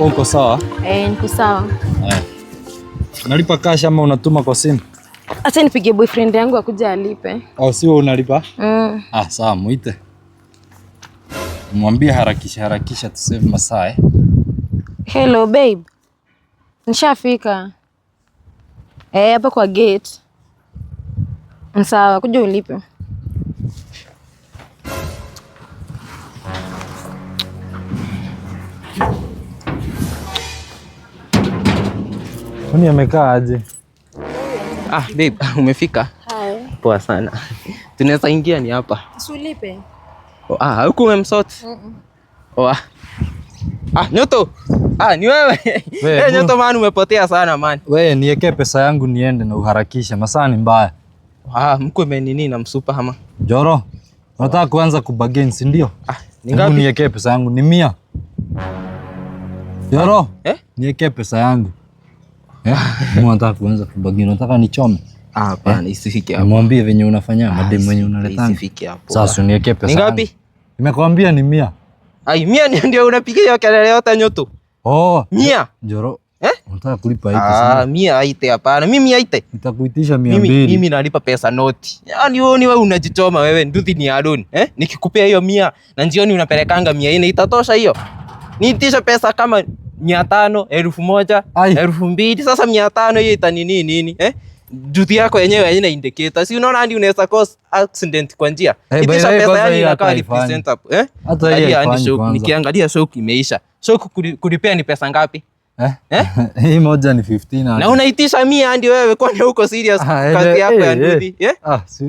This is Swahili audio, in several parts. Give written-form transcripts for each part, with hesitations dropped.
Uko sawa? Niko sawa. Unalipa cash ama unatuma kwa simu? Acha nipige boyfriend yangu akuja alipe. Au sio unalipa? Sawa, muite. Mwambie harakisha to save masaa. Hello babe. Nishafika. Hapa kwa gate. Sawa, kuja ulipe. Kwani amekaa aje? Babe, umefika? Hi. Poa sana. Tunaweza ingia ni hapa. Ulipe. Huku umemsort? Nyoto. Ni wewe. Nyoto man, umepotea sana man. Wewe niwekee pesa yangu niende na uharakisha. Masaa ni mbaya. Mko nini na msupa ama? Joro. Unataka kuanza kubagain, si ndio? Ni ngapi? Niwekee pesa yangu ni 100. Joro. Niwekee pesa yangu. Unataka kuanza kubagain, unataka nichome? Hapana, isifike hapo. Mwambie venye unafanya, madem wenye unaletanga. Isifike hapo. Sasa uniwekee pesa. Ni ngapi? Nimekwambia ni 100. 100 ndio unapiga hiyo kelele yote Nyoto. 100. Joro. Unataka kulipa hivi sana? 100 haite hapana. Mimi haite. Nitakuitisha 200. Mimi nalipa pesa noti. Yaani wewe unajichoma wewe, nduthi ni alone. Nikikupea hiyo 100 na njioni unapelekanga 400 itatosha hiyo? Niitisha pesa kama 500, 1000, 2000. Sasa 500 hiyo itanini nini? Nduthi yako yenyewe haina indicator. Si unaona hadi unaweza cause accident kwa njia. Itisha pesa yani inakaa 50% hapo. Hata hiyo nikiangalia shock imeisha. Shock kulipea ni pesa ngapi? Hii moja ni 15. Na unaitisha 100 ndio wewe, kwani uko serious kazi yako ya nduthi?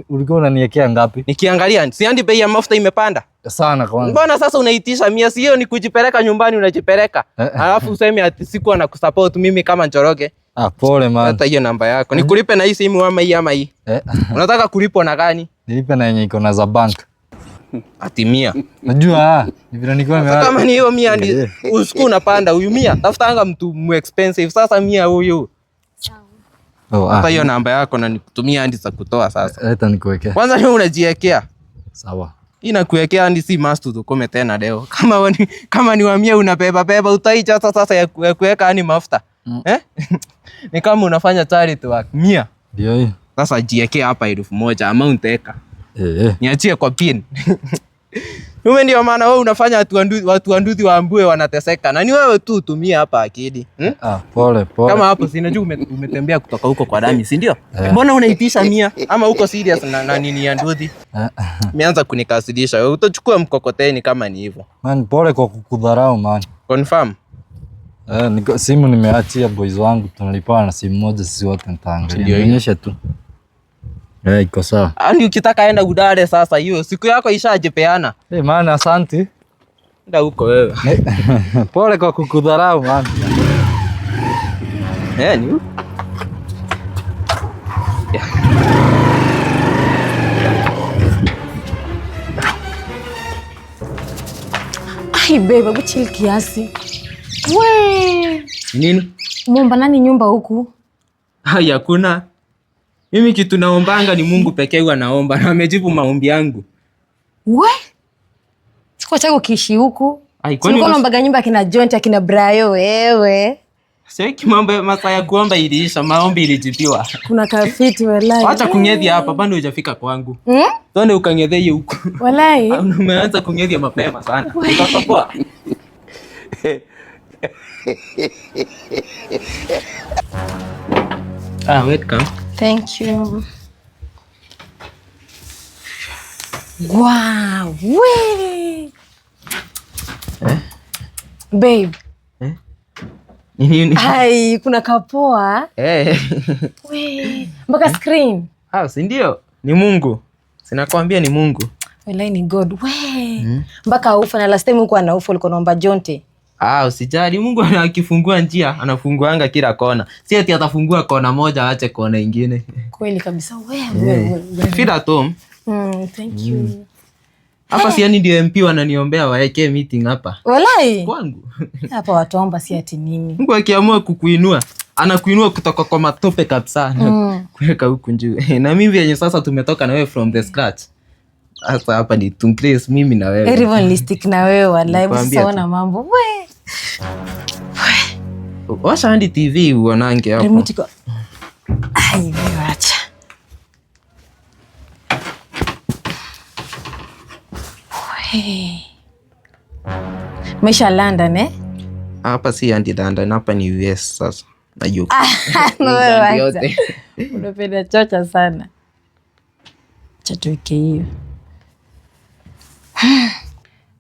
Ulikuwa unaniwekea ngapi? Nikiangalia si andi bei ya mafuta imepanda sana kwanza. Mbona sasa unaitisha 100? Si hiyo ni kujipeleka nyumbani, unajipeleka. Alafu useme ati siku na kusupport mimi kama Njoroge. Pole man. Hata hiyo namba yako. Nikulipe na hii simu ama hii? Unataka kulipo na gani? Nilipe na yenye iko na za bank. Ati 100. Najua vile niko nimeona. Kama ni hiyo 100 ndio usiku unapanda huyu 100. Tafutanga mtu mu expensive. Sasa 100 huyu. Hata hiyo namba yako na nikutumia hadi za kutoa sasa. Leta nikuwekea. Kwanza wewe unajiwekea. Sawa. Inakuwekea hadi si must tukome tena leo. Kama ni wa 100 unabeba utaicha sasa ya kuweka hadi mafuta. Ni kama unafanya charity work 100. Ndio hiyo. Sasa jiwekea hapa 1000 amount eka. Niachie kwa pin. Wewe ndio maana wewe unafanya watu wa nduthi waambue wanateseka. Na ni wewe tu tumia hapa akili. Pole. Kama hapo sinajua umetembea kutoka huko kwa dami, si ndio? Mbona unaitisha 100 ama uko serious na nini ya nduthi? Umeanza kunikasirisha. Wewe utachukua mkokoteni kama ni hivyo. Man, pole kwa kukudharau man. Confirm. Simu nimeachia boys wangu, tunalipa na simu moja sisi wote nitaangalia. Nionyeshe tu. Iko sawa. Andi ukitaka enda udare sasa, hiyo siku yako ishajipeana. Maana asante. Enda huko wewe. Pole kwa kukudharau man. Ni Babe, hebu chill kiasi. Nini? Muomba nani nyumba huku? Hakuna. Mimi kitu naombanga ni Mungu pekee huwa naomba na amejibu maombi yangu. Siko chako kiishi huku. Siko naombaga nyumba kina Jonte kina Brayo wewe. Sasa mambo masaa ya kuomba iliisha, maombi ilijibiwa. Kuna kafiti wallahi. Acha kungedhia hapa bado hujafika kwangu. Twende ukangedhie huko. Wallahi. Umeanza kungedhia mapema sana. Utapoa. Welcome. Thank you. Wow, babe. Nini? Kuna kapoa. Mpaka screen. Si ndio? Ni Mungu. Sinakwambia ni Mungu. Wallahi ni God. Mpaka ufa na last time uko anaufa ulikuwa naomba Jonte. Usijali, Mungu akifungua njia, anafunguanga kila kona. Si ati atafungua kona moja aache kona nyingine. Kweli kabisa wewe. Feel at home. Thank you. Hapa si yani ndio MP wananiombea waeke meeting hapa. Wallahi. Kwangu. Hapa wataomba si ati nini. Mungu akiamua kukuinua, anakuinua kutoka kwa matope kabisa. Kuweka huku juu. Na mimi yenye sasa tumetoka na wewe from the scratch. Sasa hapa ni Tungrace mimi na wewe. Everyone stick na wewe wallahi, sawa na mambo. Washa hadi TV uonange hapo. Remote iko. Ai, acha. Maisha London eh? Hapa si hadi London, hapa ni US sasa. Najua. Yote. Unapenda chocha sana. Chatuike hiyo.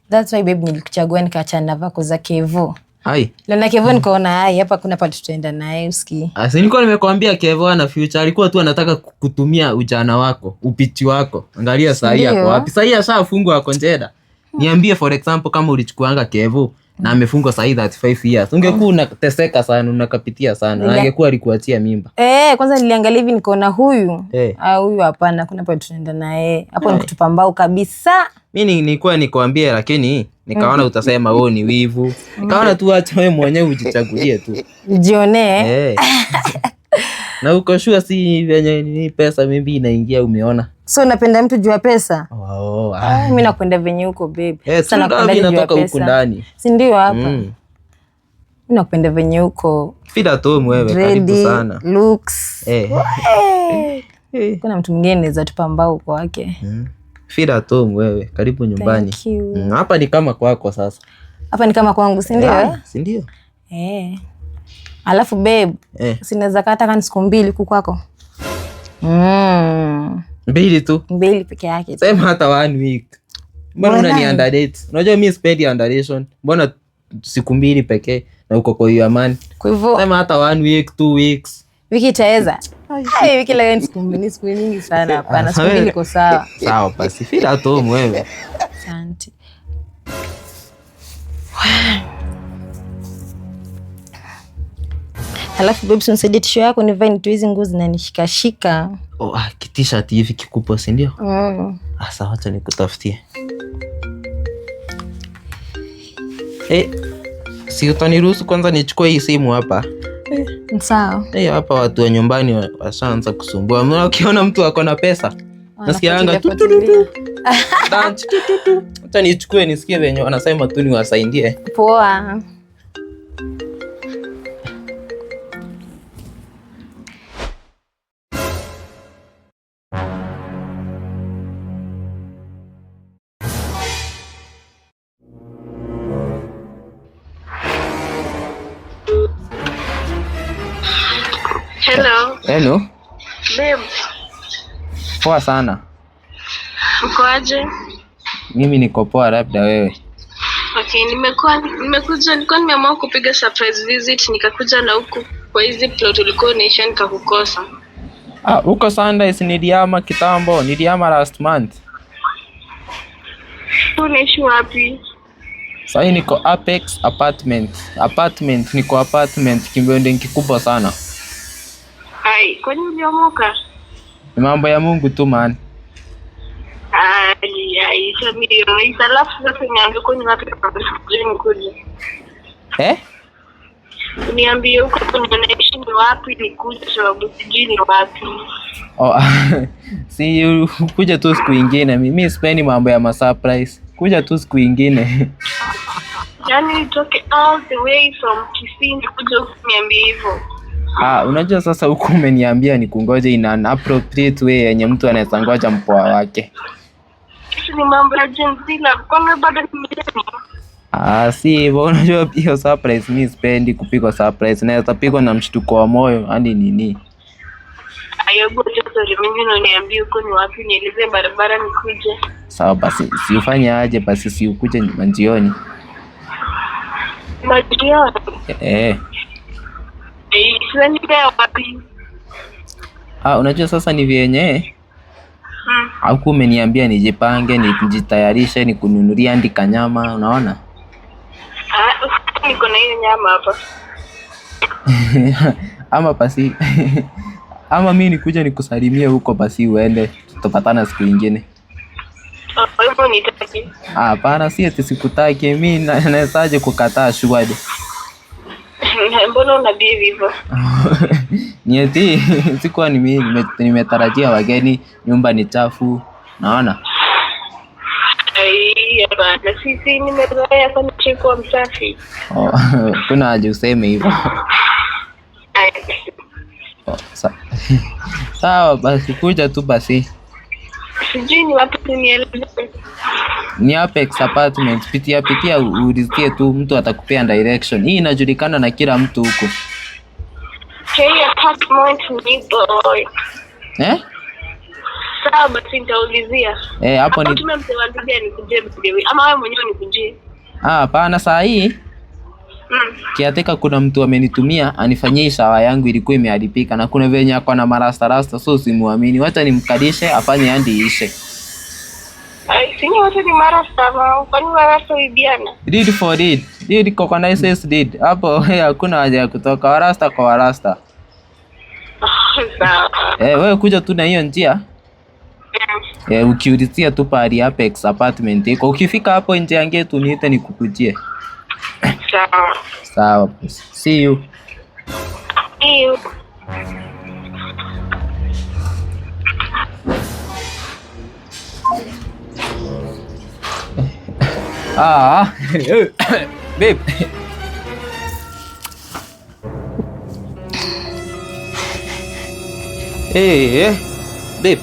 That's why babe nilikuchagua nikaachana na vako za Kevo. Hai. Leo na Kevo nikaona hai hapa kuna pale tutaenda naye uski. Asi nilikuwa nimekwambia Kevo ana future. Alikuwa tu anataka kutumia ujana wako, upichi wako. Angalia saa hii hapo. Wapi saa hii ashafungwa ako njeda. Niambie for example kama ulichukuanga Kevo na amefungwa saa hii 35 years. Ungekuwa unateseka sana, unakapitia sana. Na angekuwa alikuachia mimba. Kwanza niliangalia hivi nikaona huyu. Huyu hapana kuna pale tunaenda naye. Hapo nikutupa mbao kabisa. Mimi nilikuwa nikwambie lakini nikaona utasema wewe ni wivu. Nikaona tu acha wewe mwenyewe ujichagulie tu. Ujione. Na uko sure si venye ni pesa mimi inaingia umeona. So unapenda mtu juu ya pesa? Mimi nakupenda venye huko babe. Sana napenda juu ya pesa. Huko ndani. Si ndio hapa? Mimi nakupenda venye huko. Fida tu wewe karibu sana. Looks. Kuna mtu mwingine anaweza tupa mbao kwa wake. Fida tu wewe karibu nyumbani. Hapa ni kama kwako sasa. Hapa ni kama kwangu si ndio? Si ndio? Alafu babe, sinaweza kata kama siku 2 huku kwako. 2 tu? 2 peke yake. Sema hata 1 week. Mbona unani underdate? Unajua mimi sipendi underdation. Mbona siku 2 pekee na uko kwa hiyo amani? Kwa hivyo sema hata 1 week, 2 weeks. Wiki itaweza? Wiki leo ni siku 2, siku nyingi sana hapana. Siku 2 iko sawa. Sawa basi. Fila tu wewe. Asante. Alafu babe, unisaidie tisho yako nivae nitu hizi nguo zinanishikashika. Kitisha hivi kikupo si ndio? Sawa acha nikutafutie. Si utaniruhusu kwanza nichukue hii simu hapa? Sawa. Hapa watu wa nyumbani washaanza kusumbua. Mbona ukiona mtu ako na pesa? Nasikianga tu. Acha nichukue nisikie venye wanasema tu niwasaidie. Poa. Hello. Babe. Poa sana. Uko aje? Mimi niko poa, labda wewe? Okay, nilikuwa nimeamua kupiga surprise visit nikakuja na huku kwa hizi plot ulikuwa unaishi nikakukosa. Huko Sundays nilihama kitambo, nilihama last month. Unaishi wapi? Sasa niko Apex Apartment, niko apartment kimbonde kikubwa sana. Kwani uliomoka? Ni mambo ya Mungu tu man. Alafu sasa niambie kwa nini wapi nikuje? Niambie huko unaishi ni wapi nikuje sababu sijui ni wapi. Si kuja tu siku nyingine. Mimi sipendi mambo ya surprise. Kuja tu siku nyingine. Yaani toke all the way from Kisii kuja uniambie hivyo. Unajua sasa huku umeniambia ni kungoje in an appropriate way yenye mtu anaweza ngoja mpoa wake. Ni mambo ya jinsi na kwa bado ni si hivyo. Unajua hiyo surprise mimi sipendi kupigwa surprise. Naweza pigwa na mshtuko wa moyo hadi nini. Mimi niambie huko ni wapi nieleze barabara nikuje. Sawa basi, si ufanye aje basi si ukuje jioni. Majioni? Unajua sasa ni vyenye huku umeniambia nijipange, nijitayarishe, nikununulia hadi kanyama, unaona? Niko na hiyo nyama hapa. Ama basi ama mimi nikuja nikusalimie huko basi uende, tutapatana siku nyingine. Wewe unitaki? Hapana, si eti sikutaki, mimi nawezaje kukataa shughuli? Mbona unabie hivyo? Ni eti sikuwa nimetarajia wageni, nyumba ni chafu, naona? Sisi nimezoea sana chiko msafi. Kuna haja useme hivyo. Sawa basi, kuja tu basi. Sijui ni wapi tunieleze. Ni Apex Apartment, pitia ulizie tu, mtu atakupea direction. Hii inajulikana na kila mtu huko. Hey, apartment ni boy. Sawa basi nitaulizia. Hapo ni tumemtewandia nikuje bibi. Ama wewe mwenyewe nikuje? Hapana, saa hii kiateka kuna mtu amenitumia anifanyie shawa yangu ilikuwa imeharibika na kuna venye ako na marasta so simuamini. Wacha nimkalishe afanye hadi ishe. Sini wote ni marasta ma kwani marasta ibiana? Did for did. Did coconut did. Hapo hakuna haja ya kutoka warasta kwa warasta. Sawa. Wewe kuja tu na hiyo njia. Ukiulizia tu pale Apex Apartment iko. Ukifika hapo nje yangu tu niite nikukujie. Sawa. Sawa. See you. See you. Babe. Babe.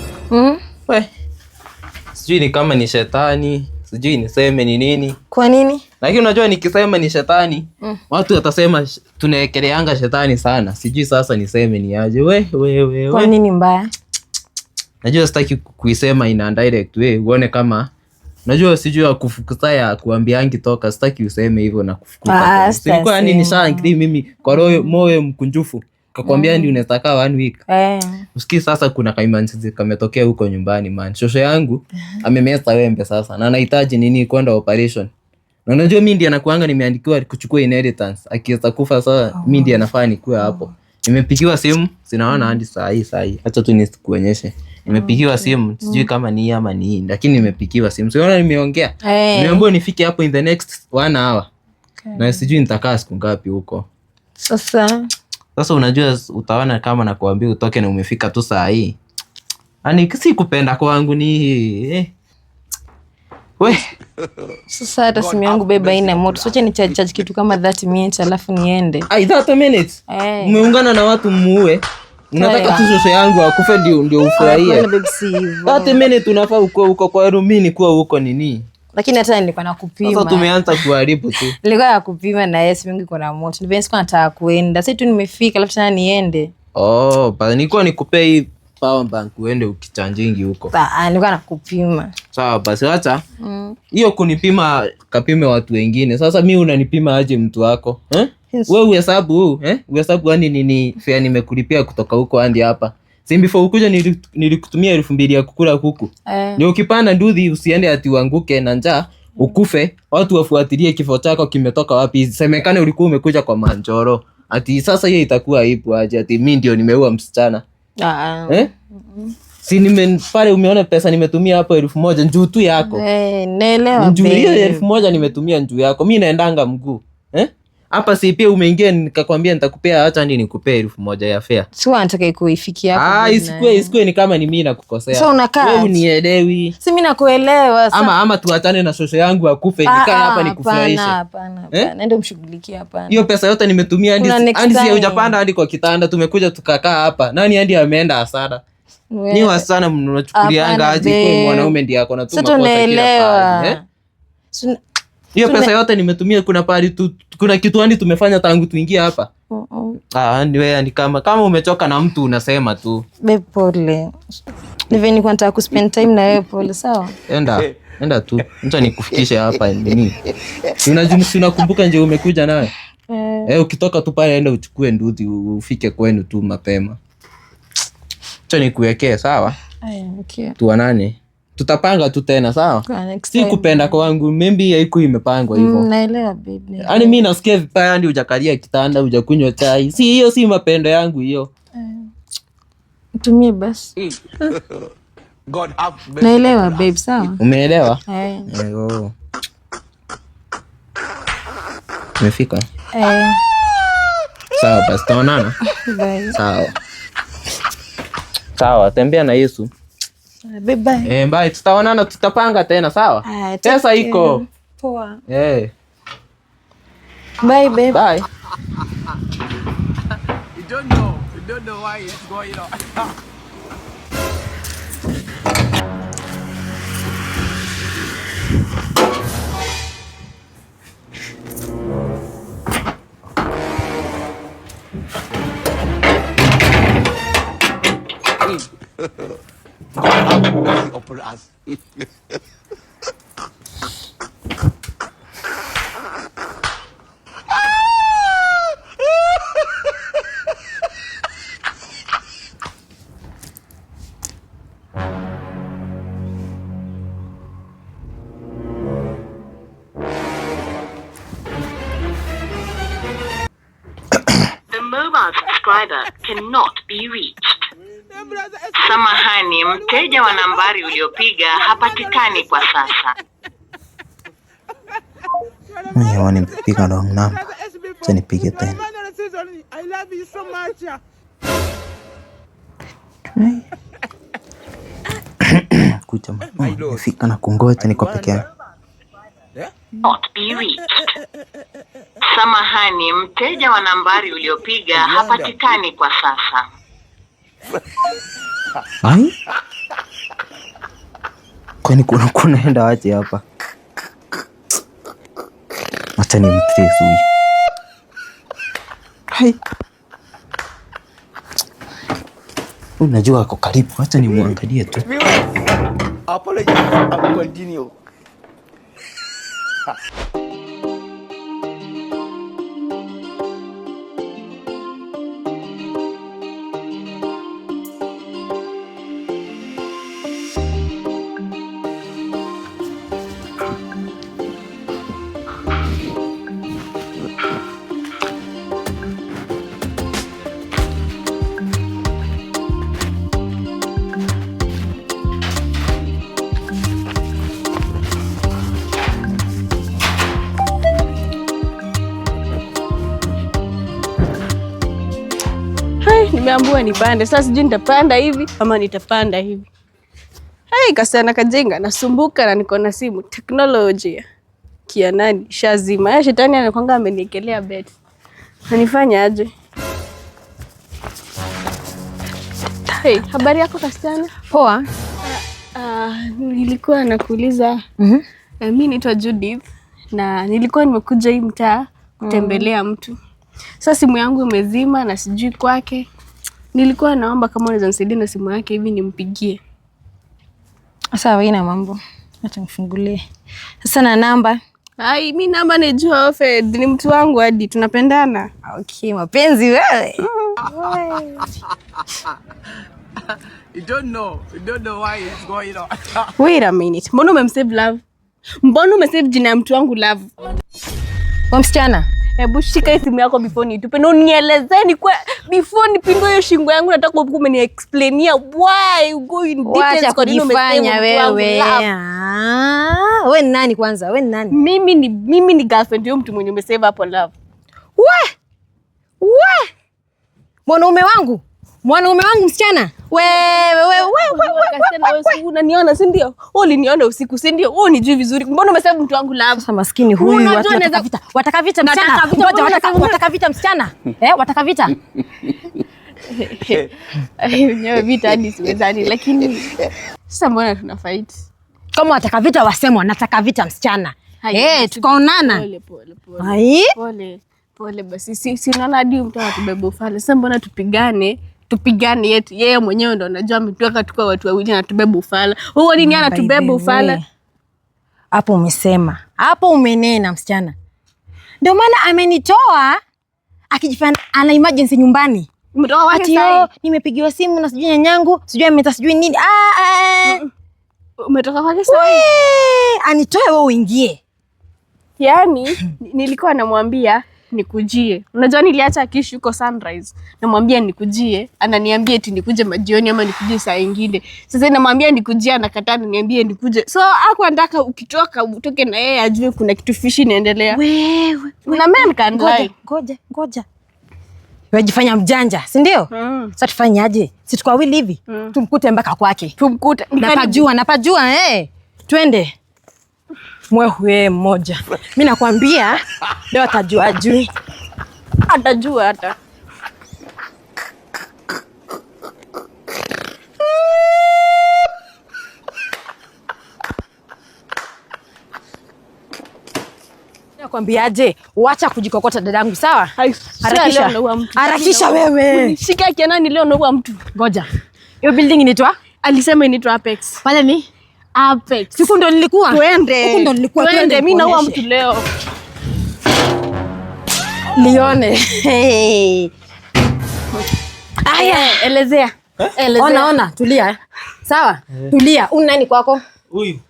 We. Sijui ni kama ni shetani, sijui niseme ni nini. Kwa nini? Lakini unajua nikisema ni shetani, watu watasema tunaekeleanga shetani sana. Sijui sasa niseme ni aje. We. Kwa nini mbaya? Najua sitaki kuisema in a direct way. Uone kama najua sijui ya kufukuza ya kuambiangi toka, sitaki useme hivyo na kufukuza. Sikuwa yani nishaangri mimi kwa roho moyo mkunjufu. Kakwambia ndio unataka 1 week. Usikii sasa kuna kaimanzi kametokea huko nyumbani man. Shosho yangu amemesa wembe sasa na anahitaji nini kwenda operation. Na unajua mimi ndiye anakuanga nimeandikiwa kuchukua inheritance. Akiweza kufa sasa mimi ndiye nafaa nikuwe hapo. Nimepigiwa simu, sinaona hadi saa hii. Acha tu nisikuonyeshe. Nimepigiwa simu, sijui kama ni ama ni hii, lakini nimepigiwa simu. Siona nimeongea. Nimeambiwa nifike hapo in the next 1 hour. Na sijui nitakaa siku ngapi huko. Sasa unajua utaona kama nakuambia utoke na umefika tu saa hii. Ani si kupenda kwangu ni we. Sasa hata simu yangu beba ina moto. Socha ni charge kitu kama 30 minutes alafu niende. 30 minutes? Umeungana na watu muue. Unataka tu shosho yangu akufe ndio ufurahie. 30 minutes unafaa uko kwa rumini kuwa huko nini? Lakini hata nilikuwa nakupima. Sasa tumeanza kuharibu tu. Nilikuwa nakupima na yes mingi kuna moto. Nilikuwa sikuwa nataka kuenda. Sasa tu nimefika alafu tena niende. Basi nilikuwa nikupe hii power bank uende ukichanjingi huko. Nilikuwa nakupima. Sawa basi acha. Hiyo kunipima kapime watu wengine. Sasa mimi unanipima aje mtu wako? Wewe uhesabu uhesabu yani nini fare nimekulipia kutoka huko hadi hapa. Si before ukuja nilikutumia 2,000 ya kukula kuku. Ni ukipanda nduthi usiende ati uanguke na njaa ukufe, watu wafuatilie kifo chako kimetoka wapi. Semekane ulikuwa umekuja kwa manjoro. Ati sasa hiyo itakuwa ipo aje ati mimi ndio nimeua msichana. Si pale umeona pesa nimetumia hapo 1,000 njuu tu yako. Naelewa. Njuu hiyo 1,000 nimetumia njuu yako. Mimi naendanga mguu. Hapa si pia umeingia nikakwambia nitakupea acha ndi nikupea 1,000 ya fare. Si wanataka ikuifikia hapo. Isikue ni kama ni mimi nakukosea. So unakaa. Wewe unielewi. Si mimi nakuelewa sasa. Ama tuachane na shosho yangu akufe nikae hapa nikufurahishe. Hapana. Nenda umshughulikie hapa. Hiyo pesa yote nimetumia hadi si hujapanda hadi kwa kitanda tumekuja tukakaa hapa. Nani hadi ameenda hasara? Ni wasichana mnachukulianga aje kwa mwanaume ndiye ako na tuma kwa kila pale. Hiyo pesa yote nimetumia kuna kitu hadi tumefanya tangu tuingie hapa. Ni kama umechoka na mtu unasema tu. Be pole. Niwe nilikuwa nataka kuspend time na wewe pole sawa? Enda tu. Acha nikufikishe hapa nini. Unakumbuka nje umekuja naye? Ukitoka tu pale enda uchukue nduthi ufike kwenu tu mapema. Acha nikuwekee sawa? Okay. Tuanane. Tutapanga tu tena sawa? Si kupenda kwangu, maybe haiku imepangwa hivyo. Naelewa baby. Yaani mimi nasikia vibaya hadi hujakalia kitanda, hujakunywa chai. Si hiyo si mapendo yangu hiyo. Tumie basi. Naelewa babe sawa? Umeelewa? Umefika? Sawa basi tutaonana. Bye. Sawa, tembea na Yesu. Bye. Bye, tutaonana tutapanga tena sawa? Pesa iko. Poa. Bye babe. Bye. You don't know. don't know why it's going on. Upon us. The mobile subscriber cannot be reached. Samahani, mteja wa nambari uliopiga hapatikani kwa sasa. Mimi nimepiga wrong number. Acha nipige tena. I love you so much. Kucha nimefika na kungoja niko peke yangu. Not be reached. Samahani, mteja wa nambari uliopiga hapatikani kwa sasa. Hai? Kwani kunaenda waje hapa? Acha ni mtrace huyu. Hai. Unajua ako karibu, acha ni muangalie tu. Apologies, I'll continue. Nimeambiwa nipande. Sasa sijui nitapanda hivi ama nitapanda hivi. Kasichana kajenga nasumbuka na niko na simu. Teknolojia. Kia nani? Shazima. Ya shetani anakuanga ameniekelea bet. Nanifanya aje? Habari yako kasichana? Poa. Nilikuwa nakuuliza. Mimi naitwa Judith na nilikuwa nimekuja hii mtaa kutembelea mtu. Sasa simu yangu imezima na sijui kwake. Nilikuwa naomba kama unaweza nisaidia na simu yake hivi nimpigie. Sawa, ina mambo. Acha nifungulie. Sasa na namba? Mimi namba najua Ofed, ni mtu wangu hadi tunapendana. Okay, mapenzi wewe. You don't know why it's going on. Wait a minute. Mbona umemsave love? Mbona umesave jina ya mtu wangu love? Kwa msichana? Hebu shika simu yako before nitupe. Na unielezeni kwa before nipingo hiyo shingo yangu nataka ukume ni explainia why you go in details kwa nini umefanya wewe. Wewe ni nani kwanza? Wewe ni nani? Mimi ni girlfriend yule mtu mwenye umesave hapo love. Mwanaume wangu msichana. Wewe unaniona si ndio? Uliniona usiku si ndio? Unijui vizuri. Mbona umesema mtu wangu love? Sasa maskini huyu wataka vita msichana. Wataka vita msichana. Wataka vita. Nyewe vita hadi siwezani lakini sasa mbona tuna fight? Kama wataka vita wasema nataka vita msichana. Tukaonana. Pole basi. Si naona hadi mtu anatubeba ufala. Sasa mbona tupigane yetu. Yeye mwenyewe ndo anajua ametuweka tukua watu wawili na tubeba ufala. Huo nini anatubeba ufala? Hapo umesema. Hapo umenena msichana. Ndio maana amenitoa akijifanya ana emergency nyumbani. Umetoka wapi sasa? Nimepigiwa simu na sijui nyanyangu, sijui ameta sijui nini. Umetoka wapi sasa? Anitoe wewe uingie. Yaani nilikuwa namwambia nikujie. Unajua niliacha Kish yuko Sunrise. Namwambia nikujie, ananiambia eti nikuje majioni ama nikuje saa nyingine. Sasa namwambia nikujie anakataa ananiambia nikuje. So anataka ukitoka utoke na yeye ajue kuna kitu fishi inaendelea. Wewe. Na mimi can lie. Ngoja. Wajifanya mjanja, si ndio? Sasa tufanyaje? Si tuko wawili hivi. Tumkute mpaka kwake. Napajua Twende. Mwewe mmoja. Mimi nakwambia leo atajua ajui. Atajua hata. Nakwambiaje? Wacha kujikokota dadangu, sawa? Harakisha. Harakisha wewe. Shika kianani leo naua mtu. Ngoja. Hiyo building inaitwa? Alisema inaitwa Apex. Pale ni? Apex. Siku ndo nilikuwa. Twende. Siku ndo nilikuwa. Twende, mimi naua mtu leo. Lione. Aya, elezea. Elezea. Ona, tulia. Sawa? Tulia. Nani kwako? Huyu.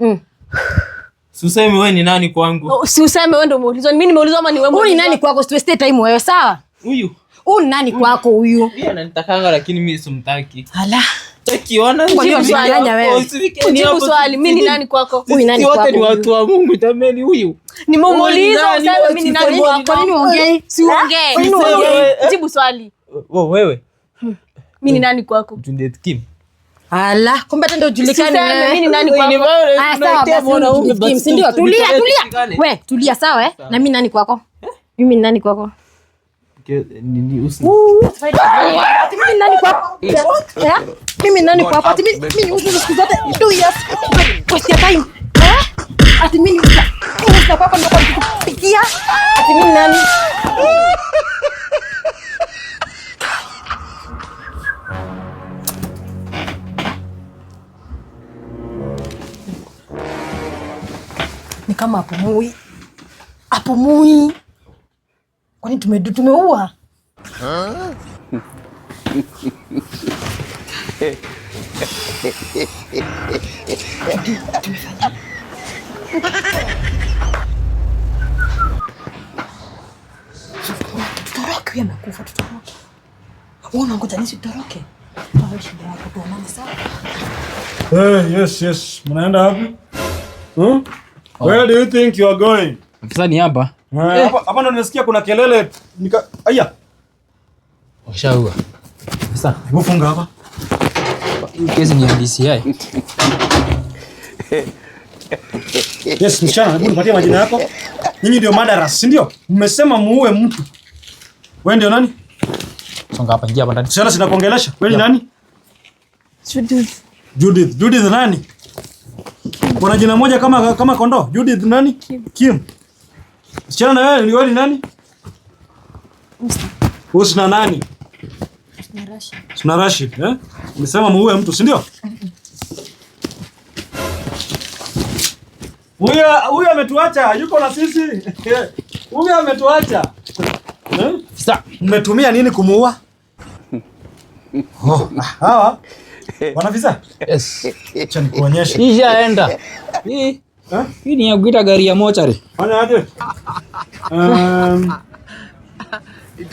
Usiseme wewe ni nani kwangu. Si useme wewe ndio umeulizwa. Mimi nimeulizwa ama ni wewe? Huyu ni nani kwako? Stay time wewe, sawa? Huyu. Huyu ni nani kwako huyu? Yeye ananitakanga lakini mimi simtaki. Hala. Takiona wewe. Jibu swali, mimi ni nani kwako? Huyu nani kwako? Wote ni watu wa Mungu jamani huyu. Nimemuuliza useme mimi ni nani kwako? Kwa nini uongee? Si uongee. Jibu swali. Wewe. Mimi ni nani kwako? Juliet Kim. Hala, kumbe hata ndio julikani wewe. Mimi ni nani kwako? Sawa basi, Kim, si ndio? Tulia. Wewe, tulia sawa Na mimi nani kwako? Mimi ni nani kwako? Nini usi? Ati mimi nani kwako? Mimi nani kwako? Ati mimi usi siku zote 2 years. Waste your time. Ati mimi usi kwako ndio kupikia. Ati mimi nani? Ni kama apumui. Kwani tumeua? Tutoroke, huyu amekufa, tutoroke. Wewe ngoja nisitoroke. Wewe shida yako tuonane sawa? Yes. Mnaenda wapi? Where do you think you are going? Afisa ni hapa. Hapa ndo nasikia kuna kelele. Aya. Washaua. Sasa, hebu funga hapa. Kesi ni ya DCI. Yes, msichana, hebu nipatie majina yako. Nyinyi ndio madaras, si ndio? Mmesema muue mtu. Wewe ndio nani? Songa hapa, ingia hapa ndani. Msichana sinakuongelesha. Wewe ni nani? Judith nani? Kuna jina moja kama kondoo. Judith nani? Kim. Msichana na wewe ni nani? Husna nani? Husna Rashid, Umesema muue mtu, si ndio? Huyu ametuacha, yuko na sisi. Huyu ametuacha. Sasa, mmetumia nini kumuua? Hawa. Wanafisa? Yes. Acha nikuonyeshe. Ishaenda. Hii ni ya kuita gari ya mochari. Fanya aje? You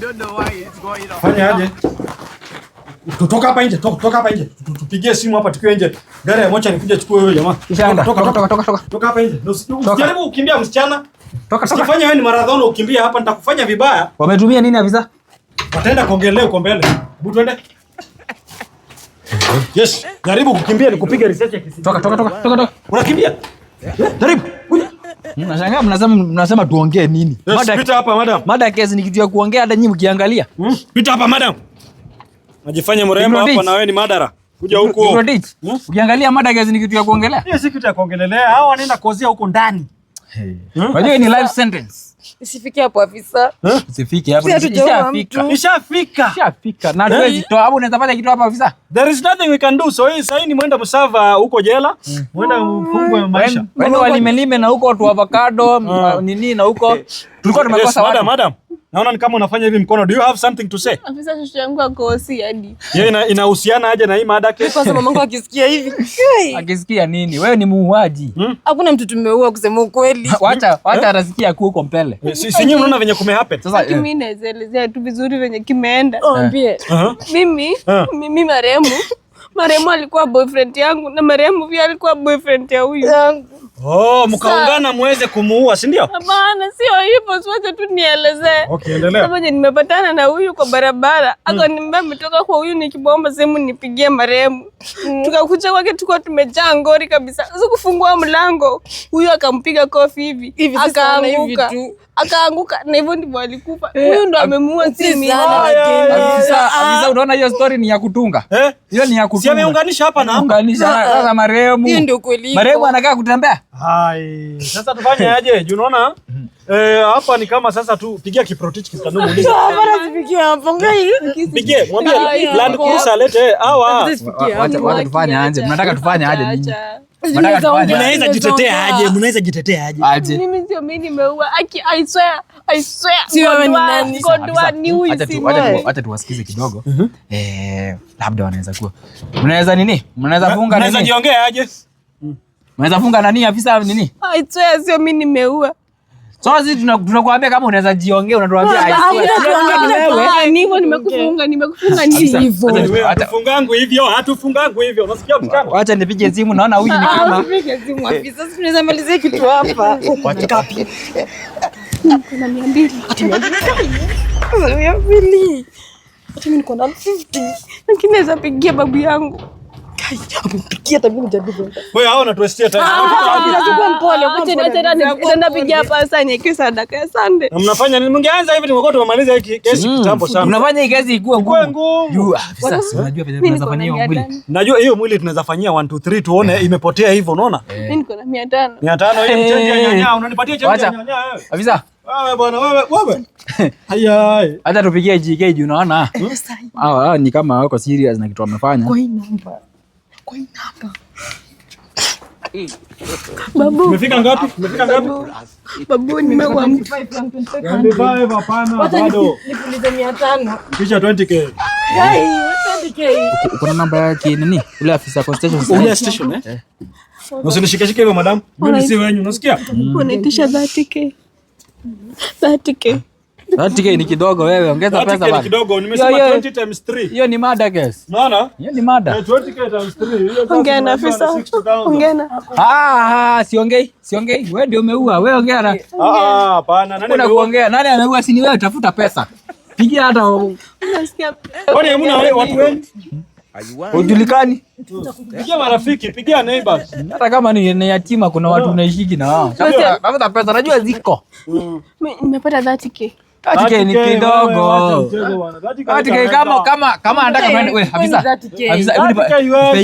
don't know why it's going on. Fanya aje? Toka hapa nje, toka hapa nje. Tupigie simu hapa tukiwa nje. Gari ya mochari kuja chukue wewe jamaa. Toka hapa nje. Usijaribu kukimbia msichana. Usifanye wewe ni marathon ukimbia hapa nitakufanya vibaya. Wametumia nini afisa? Wataenda kuongelea uko mbele. Hebu twende. Yes, jaribu kukimbia nikupiga research ya kisi. Toka. Unakimbia? Jaribu. Mnashangaa mnasema tuongee nini? Yes, pita hapa madam. Mada kesi ni kitu ya kuongea hata nyinyi mkiangalia. Pita hapa madam. Najifanya mrembo hapa na wewe ni madara. Kuja huko. Ukiangalia mada kesi ni kitu ya kuongelea. Hiyo si kitu ya kuongelelea. Hao wanaenda kozia huko ndani. Unajua ni life sentence. Usifike hapo afisa. Usifike hapo. Ishafika. Na tuwezi toa hapo, unaweza fanya kitu hapa afisa. There is nothing we can do. So hii sasa ni mwenda msava huko jela. Mwenda mfungwe maisha. Wewe walimelime na huko tu avocado nini na huko. Tulikuwa tumekosa watu. Madam. Naona ni kama unafanya hivi mkono. Do you have something to say? Afisa shosho yangu akosi hadi. Yeye inahusiana aje na hii mada kesi? Kwa sababu mamangu akisikia hivi. Akisikia nini? Wewe ni muuaji. Hakuna mtu tumeua kusema ukweli. Wacha atasikia huko mbele. Si nyinyi mnaona venye kumehappen. Sasa mimi naelezea tu vizuri venye kimeenda. Ambie. Mimi marehemu alikuwa boyfriend yangu na marehemu pia alikuwa boyfriend ya huyu. Mkaungana muweze kumuua, si ndio? Hapana, sio hivyo, siwache tu nielezee. Okay, endelea. Sasa nimepatana na huyu kwa barabara. Akaniambia nimetoka kwa huyu nikibomba sehemu nipigie marehemu. Tukakuja kwake tulikuwa tumejaa ngori kabisa. Sasa kufungua mlango, huyu akampiga kofi hivi. Akaanguka. akaanguka na hivyo ndivyo alikufa. Huyu ndo amemuua si mimi. Afisa, unaona hiyo story ni ya kutunga. Hiyo ni ya kutunga. Si ameunganisha hapa na hapa. Unganisha sasa marehemu. Hiyo ndio kweli. Marehemu anakaa kutembea. Hai. Sasa tufanye aje? Unaona? Hapa ni kama sasa tu pigia Kiprotich kikanuni muulize. Bora sipigie hapo ngai. Pigie, mwambie Land Cruiser alete hawa. Wacha tufanye aje? Mnataka tufanye aje nini? Mnaweza jitetea aje? Mnaweza jitetea aje? Aje. Mimi sio mimi nimeua. I swear. Si wewe ni nani? God ni huyu si mimi. Acha tuwasikize kidogo. Labda wanaweza kuwa. Mnaweza nini? Mnaweza funga nini? Mnaweza jiongea aje? Mnaweza funga nani afisa nini? I swear sio mimi nimeua. So sisi tunakuambia kama unaweza jiongea unatuambia ni hivyo nimekufunga ni hivyo. Hatufungangu hivyo. Unasikia mkana? Acha nipige simu naona huyu ni kama. Nipige simu afisa. Sasa tunaweza malizia kitu hapa. Ngapi? Kuna 200. Ati 200. Ati mimi niko na 50. Lakini naweza pigia babu yangu. Ampikia tabii nijadili. Wewe hao unatuestia tena. Chukua mpole. Acha napigia hapa sasa nyeke sadaka ya Sunday. Na mnafanya nini? Mngeanza hivi tumekuwa tumemaliza hii kesi kitambo sana. Mnafanya hii kesi ikuwe ngumu. Juu Sasa unajua vile tunaweza fanyia hiyo mwili. Najua hiyo mwili tunaweza fanyia 1 2 3 tuone imepotea hivyo unaona? Mimi niko na 500. 500 hiyo mchangia nyanya unanipatia changia nyanya wewe. Afisa. Wewe bwana wewe. Haya. Acha tupigie GK juu unaona. Hawa ni kama wako serious na kitu wamefanya. Kwa hii namba. Babu. Umefika ngapi? Babu nimeua mtu. 25 hapana bado. Nipulize 500. Kisha 20k. Gai, 20k. Uko na namba yake nini? Ule afisa kwa station. Ule station eh? Usinishike hivyo madam. Mimi si wenyu, unasikia? Unaitisha 30k. 30k. 30k ni kidogo wewe, ongeza pesa bana. Ni kidogo, nimesema 20 times 3. Hiyo ni mada guys. Unaona? Hiyo ni mada. 20k times 3. Ongea na afisa. Ongea na. Siongei. Wewe ndio umeua. Wewe ongea na. Hapana. Nani Kuna kuongea? Nani ameua? Si ni wewe, tafuta pesa. Pigia hata. Unasikia? Kwani hamna watu wengi? Ujulikani? Pigia marafiki, pigia neighbors. Hata kama ni yatima kuna watu unaishiki na wao. Tafuta pesa, najua ziko. Nimepata 30k. 30k ni kidogo. 30k kama anataka kwenda wewe afisa.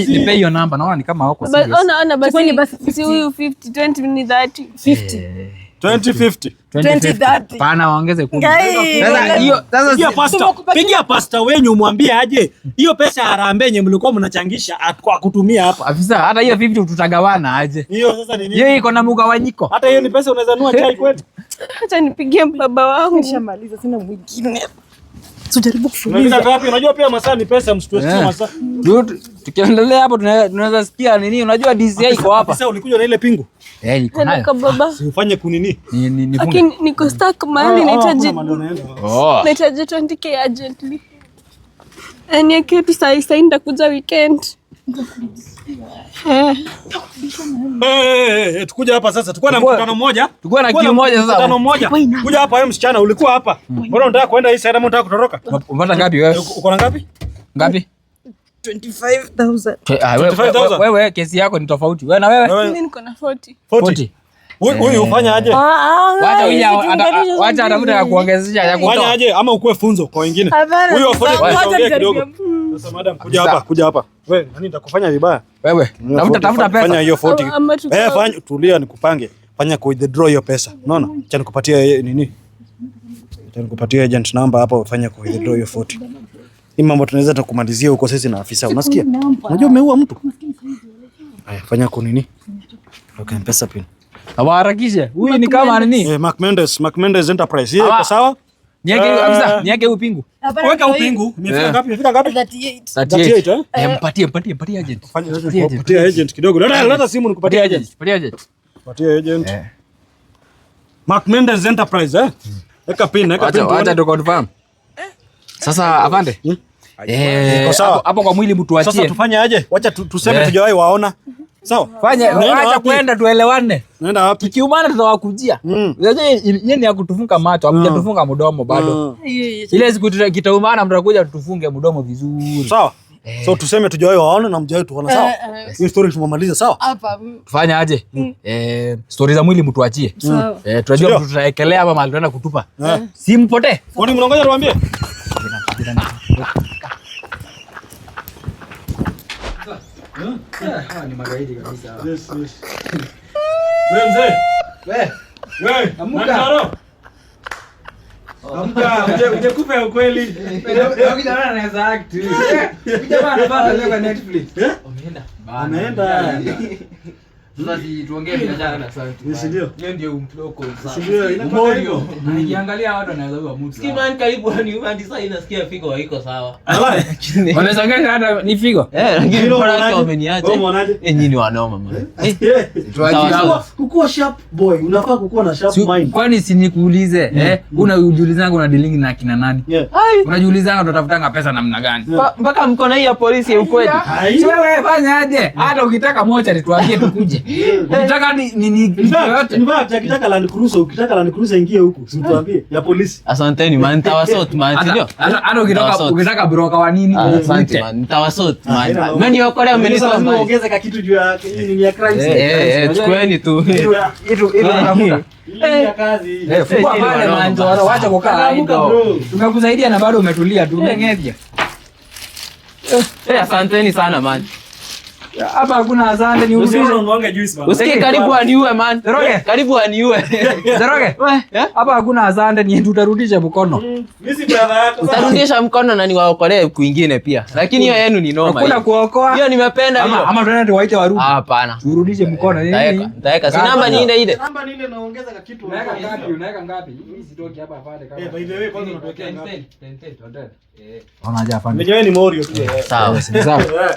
Nipe hiyo namba naona ni kama wako serious. Ona basi si huyu 50 20 ni 30. 50. 2050. Pana waongeze 10. Sasa hiyo pigia pasta wenyu mwambie aje. Hiyo pesa ya harambee yenye mlikuwa mnachangisha kwa kutumia hapa. Afisa hata hiyo 50 tutagawana aje. Hiyo sasa ni nini? Hiyo iko na mgawanyiko. Hata hiyo ni pesa unaweza nunua chai kwetu. Acha nipigie baba wangu. Nishamaliza sina mwingine. Tujaribu kufuliza. Unaweza ngapi? Unajua pia masaa ni pesa, msituestie masaa. Tukiendelea hapo tunaweza sikia nini? Unajua DCI iko hapa. Sasa ulikuja na ile pingu? Niko nayo. Baba. Si ufanye kunini? Lakini niko stuck mahali nahitaji 20k urgently. Ani kipi sasa nitakuja weekend. Tukuja hapa sasa. Tukua na mkutano mmoja. Tukua na kitu moja sasa. Mkutano mmoja. Kuja hapa wewe msichana ulikuwa hapa. Mbona unataka kwenda hii side ama unataka kutoroka? Unapata ngapi wewe? Uko na ngapi? Ngapi? 25,000. Wewe kesi yako ni tofauti. Wewe na wewe? Mimi niko na 40. 40. Huyu ufanya aje? Wacha atafuta ya kuongezea ya kutoa. Fanya aje ama ukue funzo kwa wengine. Huyu afanye kuongea kidogo. Sasa madam kuja hapa. Wewe nani nitakufanya vibaya? Wewe tafuta pesa. Fanya hiyo 40. Fanya tulia nikupange. Fanya ku withdraw hiyo pesa. Unaona? Acha nikupatie nini? Acha nikupatie agent number hapo fanya ku withdraw hiyo 40. Hii mambo tunaweza tukumalizia huko sisi na afisa. Unasikia? Unajua umeua mtu. Haya fanya ku nini? Okay, pesa pin. Hawaharakishe. Huyu ni kama nini? Mark Mendes Enterprise. Hiyo iko sawa? Niweke afisa, niweke upingu. Weka upingu. Umefika ngapi? Umefika ngapi? 38. Mpatie agent. Patia agent kidogo. Leta simu nikupatie agent. Patia agent. Mark Mendes Enterprise Weka pin. Acha tu confirm. Sasa afande. Hapo kwa mwili mtu achie. Sasa tufanye aje? Wacha tuseme tujawahi waona. Sawa? Acha kwenda tuelewane. Naenda wapi? Tukiumana tutawakujia. Unajua yeye ni ya kutufunga macho, hamjatufunga mdomo bado. Ile siku kitaumana mtakuja tutufunge mdomo vizuri. Sawa? So tuseme tujawahi waona na mjawahi tuona, sawa? Hii story tumemaliza, sawa? Hapa. Tufanye aje? Story za mwili mtuachie. Tunajua mtu tutaekelea ama mahali tunaenda kutupa. Si mpotee. Kwani mnaongoja tuambie? Ni magaidi kabisa. Yes. Wewe mzee. Wewe, amuka. Amka, uje kupe ukweli. Kijana anaweza act. Kijana anapata leo kwa Netflix. Ameenda. Sasa tuongee biashara na sasa. Ndio. Yeye ndio mploko sasa. Ndio, inakuwa hivyo. Nikiangalia watu wanaweza kuwa mtu. Skiman karibu ni hadi sasa inasikia figo haiko sawa. Wanaweza ngeka hata ni figo. Lakini bora yake wameniacha. Wewe unaonaje? Nyinyi ni wanoma man. Kukua sharp boy, unafaa kukua na sharp mind. Kwani si nikuulize, unajiulizanga una dealing na kina nani? Unajiulizanga utatafutanga pesa namna gani? Mpaka mko na hii ya polisi ya ukweli. Wewe fanya aje? Hata ukitaka mocha tuambie tukuje. Ukitaka ni yote. Ukitaka Land Cruiser, ingie huku. Usituambie ya polisi. Asanteni man, nitawasort man, ndio. Hata ukitaka broker wa nini? Asante man, nitawasort man. Mimi wako leo amenitoa man. Ongeza ka kitu juu ya nini ya crime. Chukueni tu. Hiyo unamuka. Hii ya kazi. Fungua pale man, wacha kukaa hapo. Tumekusaidia na bado umetulia tu. Umeng'evya. Asanteni sana man. Hapa hakuna asante, ni unaonga juice man. Usikie karibu aniue man. Karibu aniue. Zeroge. Hapa hakuna asante, ni tutarudisha mkono. Mimi si brother yako. Utarudisha mkono na niwaokolee kwingine pia. Lakini hiyo yenu ni noma. Hakuna kuokoa. Hiyo nimependa hiyo. Ama tunaenda tuwaite warudi. Hapana. Turudishe mkono nini? Nitaweka si namba ni ile. Namba ni ile naongeza ka kitu. Unaweka ngapi? Mimi sitoki hapa pale kama. By the way kwanza unatokea ngapi? 10. Unaja afanye. Mwenyewe ni Morio tu. Sawa.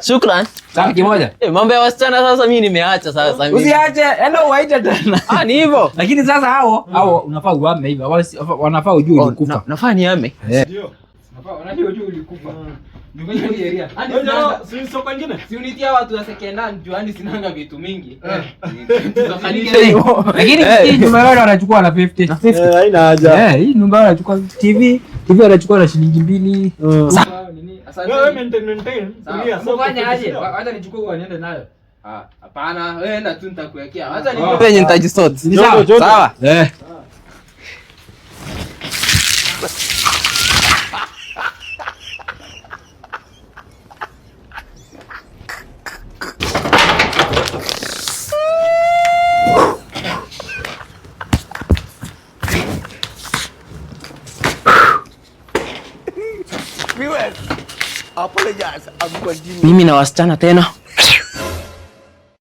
Shukran. Sasa kimoja. Mambo ya wasichana sasa mimi nimeacha sasa mimi. Usiache, enda uwaite tena. Ni hivyo. Lakini sasa hao unafaa uame hivi. Wanafaa ujue ulikufa. Nafaa niame. Ndio. Unajua ulikufa. Ndio hiyo area. Si soko nyingine. Si unitia watu wa second hand juani sinanga vitu mingi. Lakini hii nyumba yao wanachukua na 50. Haina haja. Hii nyumba wanachukua TV wanachukua na shilingi 2. Sawa nini? Asante. Wewe maintain. Tulia soko. Fanya aje? Wacha nichukue kwa niende nayo. Hapana, wewe enda tu nitakuwekea. Wacha nipe penye nitajisort. Sawa. Apologize. I'm continuing. Mimi na wasichana tena.